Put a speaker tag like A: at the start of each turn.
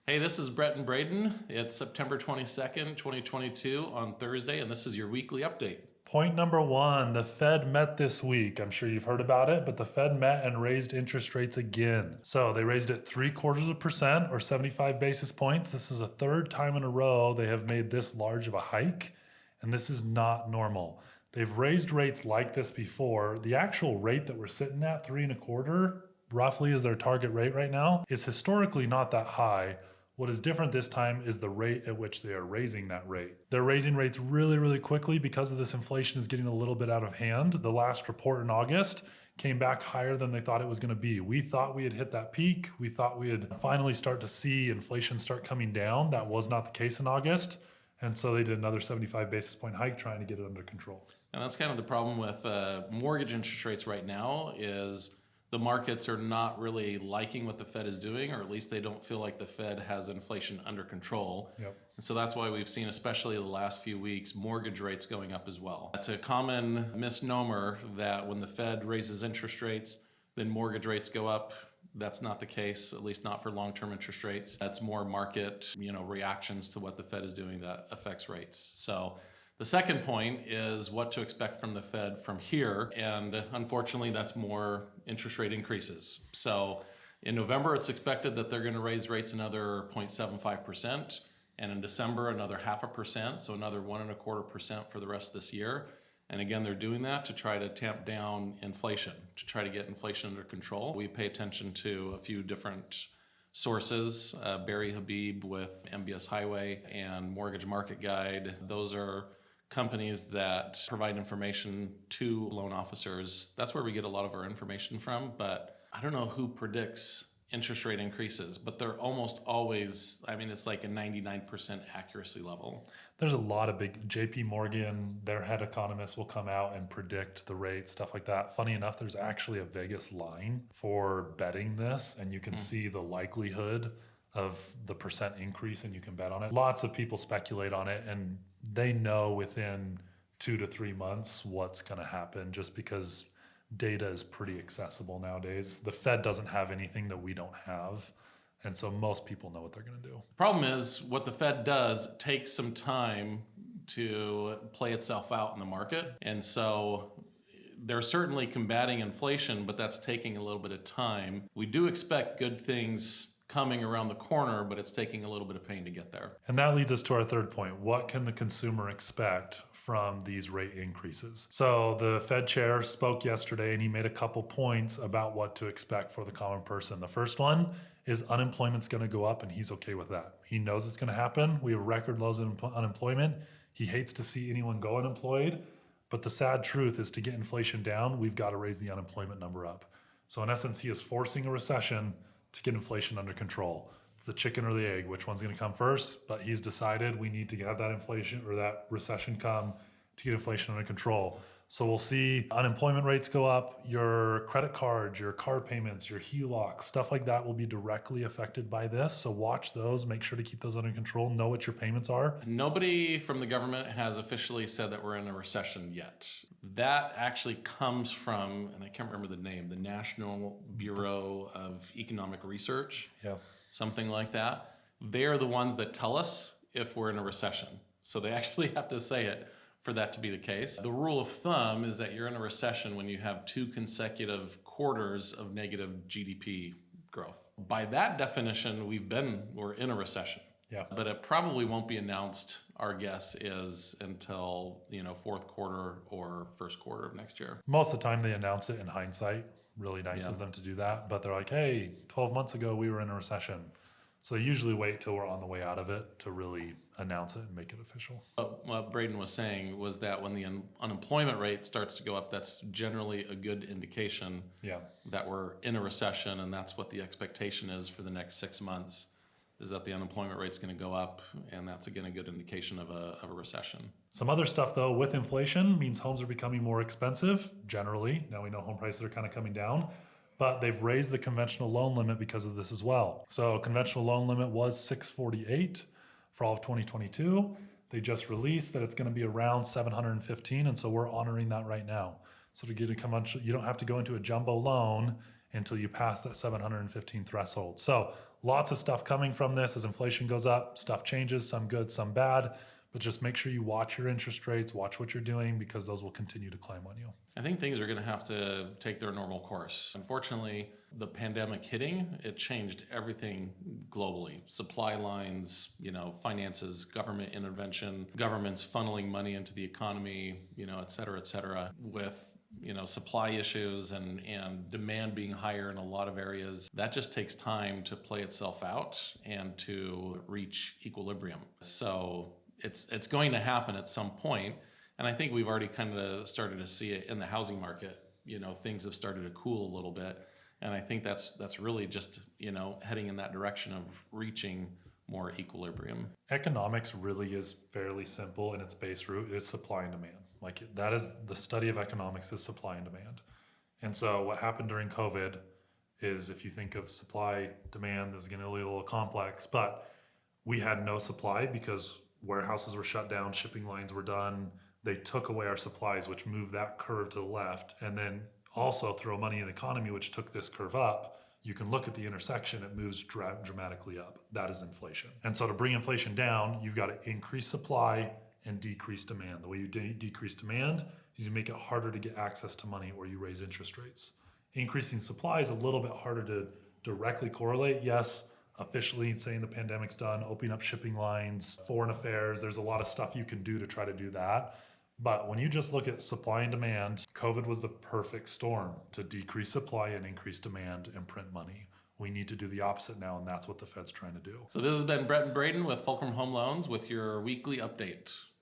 A: Hey, this is Brett and Braiden. It's September 22nd, 2022 on Thursday, and this is your weekly update.
B: Point number one, the Fed met this week. I'm sure you've heard about it, but the Fed met and raised interest rates again. So they raised it 0.75% or 75 basis points. This is a third time in a row they have made this large of a hike, and this is not normal. They've raised rates like this before. The actual rate that we're sitting at, 3.25%, roughly is their target rate right now, is historically not that high. What is different this time is the rate at which they are raising that rate. They're raising rates really, really quickly because of this inflation is getting a little bit out of hand. The last report in August came back higher than they thought it was going to be. We thought we had hit that peak. We thought we had finally start to see inflation start coming down. That was not the case in August. And so they did another 75 basis point hike trying to get it under control.
A: And that's kind of the problem with mortgage interest rates right now is the markets are not really liking what the Fed is doing, or at least they don't feel like the Fed has inflation under control.
B: Yep.
A: And so that's why we've seen, especially the last few weeks, mortgage rates going up as well. It's a common misnomer that when the Fed raises interest rates, then mortgage rates go up. That's not the case, at least not for long-term interest rates. That's more market, reactions to what the Fed is doing that affects rates. So the second point is what to expect from the Fed from here, and unfortunately that's more interest rate increases. So in November it's expected that they're going to raise rates another 0.75%, and in December another 0.5%, so another 1.25% for the rest of this year. And again, they're doing that to try to tamp down inflation, to try to get inflation under control. We pay attention to a few different sources, Barry Habib with MBS Highway and Mortgage Market Guide. Those are companies that provide information to loan officers. That's where we get a lot of our information from, but I don't know who predicts interest rate increases, but they're almost always, it's like a 99% accuracy level.
B: There's a lot of big, JP Morgan, their head economists will come out and predict the rate, stuff like that. Funny enough, there's actually a Vegas line for betting this, and you can see the likelihood of the percent increase and you can bet on it. Lots of people speculate on it, and they know within 2 to 3 months what's going to happen just because data is pretty accessible nowadays. The Fed doesn't have anything that we don't have. And so most people know what they're going to do.
A: Problem is, what the Fed does takes some time to play itself out in the market. And so they're certainly combating inflation, but that's taking a little bit of time. We do expect good things coming around the corner, but it's taking a little bit of pain to get there.
B: And that leads us to our third point. What can the consumer expect from these rate increases? So the Fed chair spoke yesterday and he made a couple points about what to expect for the common person. The first one is unemployment's going to go up, and he's okay with that. He knows it's going to happen. We have record lows in unemployment. He hates to see anyone go unemployed, but the sad truth is to get inflation down, we've got to raise the unemployment number up. So in essence, he is forcing a recession to get inflation under control. It's the chicken or the egg, which one's going to come first? But he's decided we need to have that inflation or that recession come to get inflation under control. So we'll see unemployment rates go up, your credit cards, your car payments, your HELOC, stuff like that will be directly affected by this. So watch those, make sure to keep those under control, know what your payments are.
A: Nobody from the government has officially said that we're in a recession yet. That actually comes from, and I can't remember the name, the National Bureau of Economic Research, something like that. They're the ones that tell us if we're in a recession. So they actually have to say it for that to be the case. The rule of thumb is that you're in a recession when you have 2 consecutive quarters of negative GDP growth. By that definition, we're in a recession.
B: Yeah.
A: But it probably won't be announced, our guess is, until fourth quarter or first quarter of next year.
B: Most of the time they announce it in hindsight. Really nice of them to do that. But they're like, hey, 12 months ago we were in a recession. So they usually wait till we're on the way out of it to really announce it and make it official.
A: What Braiden was saying was that when the unemployment rate starts to go up, that's generally a good indication that we're in a recession, and that's what the expectation is for the next 6 months, is that the unemployment rate's going to go up, and that's again a good indication of a recession.
B: Some other stuff though with inflation means homes are becoming more expensive generally. Now we know home prices are kind of coming down. But they've raised the conventional loan limit because of this as well. So conventional loan limit was 648 for all of 2022. They just released that it's going to be around 715, and so we're honoring that right now. So to get a conventional, you don't have to go into a jumbo loan until you pass that 715 threshold. So lots of stuff coming from this as inflation goes up. Stuff changes, some good, some bad. But just make sure you watch your interest rates, watch what you're doing, because those will continue to climb on you.
A: I think things are going to have to take their normal course. Unfortunately, the pandemic hitting, it changed everything globally. Supply lines, finances, government intervention, governments funneling money into the economy, et cetera, with supply issues and demand being higher in a lot of areas. That just takes time to play itself out and to reach equilibrium. So it's going to happen at some point. And I think we've already kind of started to see it in the housing market. Things have started to cool a little bit. And I think that's really just, heading in that direction of reaching more equilibrium.
B: Economics really is fairly simple in its base root. It is supply and demand. That is the study of economics, is supply and demand. And so what happened during COVID is, if you think of supply, demand, this is getting a little complex, but we had no supply because warehouses were shut down, shipping lines were done. They took away our supplies, which moved that curve to the left, and then also throw money in the economy, which took this curve up. You can look at the intersection, it moves dramatically up. That is inflation. And so to bring inflation down, you've got to increase supply and decrease demand. The way you decrease demand is you make it harder to get access to money, or you raise interest rates. Increasing supply is a little bit harder to directly correlate. Yes, officially saying the pandemic's done, opening up shipping lines, foreign affairs, there's a lot of stuff you can do to try to do that. But when you just look at supply and demand, COVID was the perfect storm to decrease supply and increase demand and print money. We need to do the opposite now, and that's what the Fed's trying to do.
A: So this has been Brett and Braiden with Fulcrum Home Loans with your weekly update.